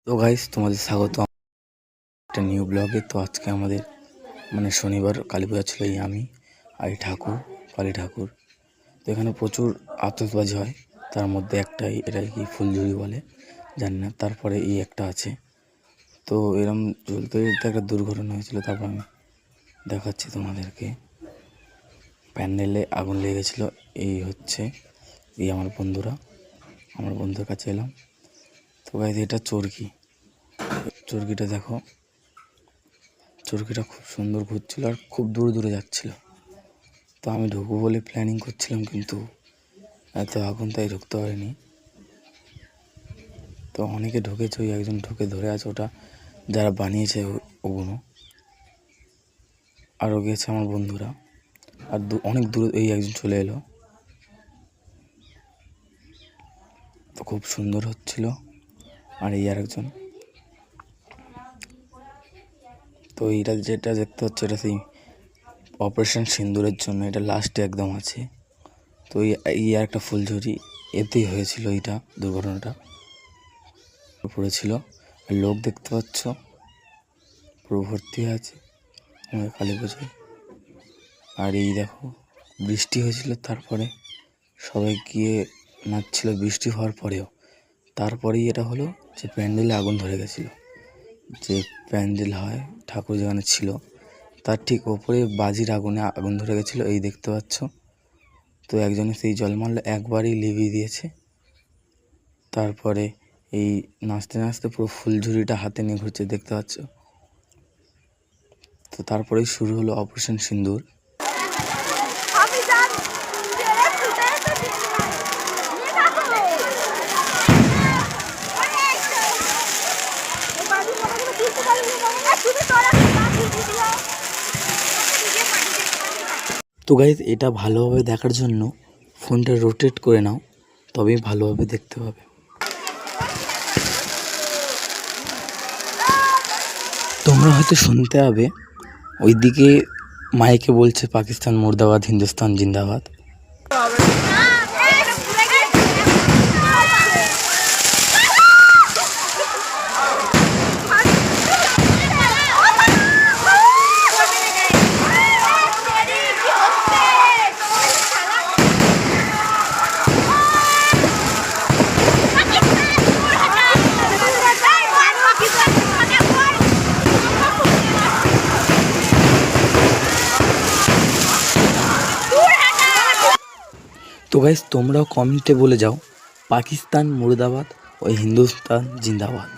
তো গাইস, তোমাদের স্বাগত একটা নিউ ব্লগে। তো আজকে আমাদের শনিবার কালী পূজা ছিল। আমি আর এই ঠাকুর, কালী ঠাকুর। তো এখানে প্রচুর আতশবাজি হয়, তার মধ্যে একটাই, এটা কি ফুলঝুরি বলে জানি না। তারপরে এই একটা আছে। তো এরম জ্বলতে জ্বলতে একটা দুর্ঘটনা হয়েছিল, তারপর আমি দেখাচ্ছি তোমাদেরকে। প্যান্ডেলে আগুন লেগেছিলো। এই হচ্ছে এই আমার বন্ধুর কাছে এলাম। তো গাইস, এটা চরকিটা দেখো। চরকিটা খুব সুন্দর ঘুরছিল আর খুব দূরে দূরে যাচ্ছিল। তো আমি ঢুকবো বলে প্ল্যানিং করছিলাম, কিন্তু এত আগুন তাই ঢুকতে পারিনি। তো অনেকে ঢুকেছে, ওই একজন ঢুকে ধরে আছে, ওটা যারা বানিয়েছে ওগুলো। আরও গেছে আমার বন্ধুরা, আর অনেক দূরে এই একজন চলে এলো। তো খুব সুন্দর হচ্ছিল। আর এই আরেকজন। তো এইটা যেটা দেখতে হচ্ছে, এটা সেই অপারেশন সিন্দুরের জন্য, এটা লাস্টে একদম আছে। তো এই আর একটা ফুলঝুরি, এতেই হয়েছিল এইটা দুর্ঘটনাটা। পড়েছিল আর লোক দেখতে পাচ্ছ পুরো ভর্তি আছে আমাদের কালী পুজোয়। আর এই দেখো, বৃষ্টি হয়েছিল, তারপরে সবাই গিয়ে নাচছিল বৃষ্টি হওয়ার পরেও। তারপরেই এটা হলো যে প্যান্ডেলে আগুন ধরে গেছিলো। যে প্যান্ডেল হয়, ঠাকুর যেখানে ছিল তার ঠিক ওপরে বাজির আগুন ধরে গেছিলো, এই দেখতে পাচ্ছ। তো একজনে সেই জল মারল, একবারই লিভিয়ে দিয়েছে। তারপরে এই নাচতে নাচতে পুরো ফুলঝুরিটা হাতে নিয়ে ঘুরছে, দেখতে পাচ্ছ। তো তারপরেই শুরু হলো অপারেশন সিন্দুর। তো গাইস, এটা ভালোভাবে দেখার জন্য ফোনটা রোটেট করে নাও, তবেই ভালোভাবে দেখতে পাবে। তোমরা হয়তো শুনতে হবে ওইদিকে মাইকে বলছে পাকিস্তান মুর্দাবাদ, হিন্দুস্তান জিন্দাবাদ। তো গাইস, তোমরাও কমেন্টে বলে যাও পাকিস্তান মুর্দাবাদ ও হিন্দুস্তান জিন্দাবাদ।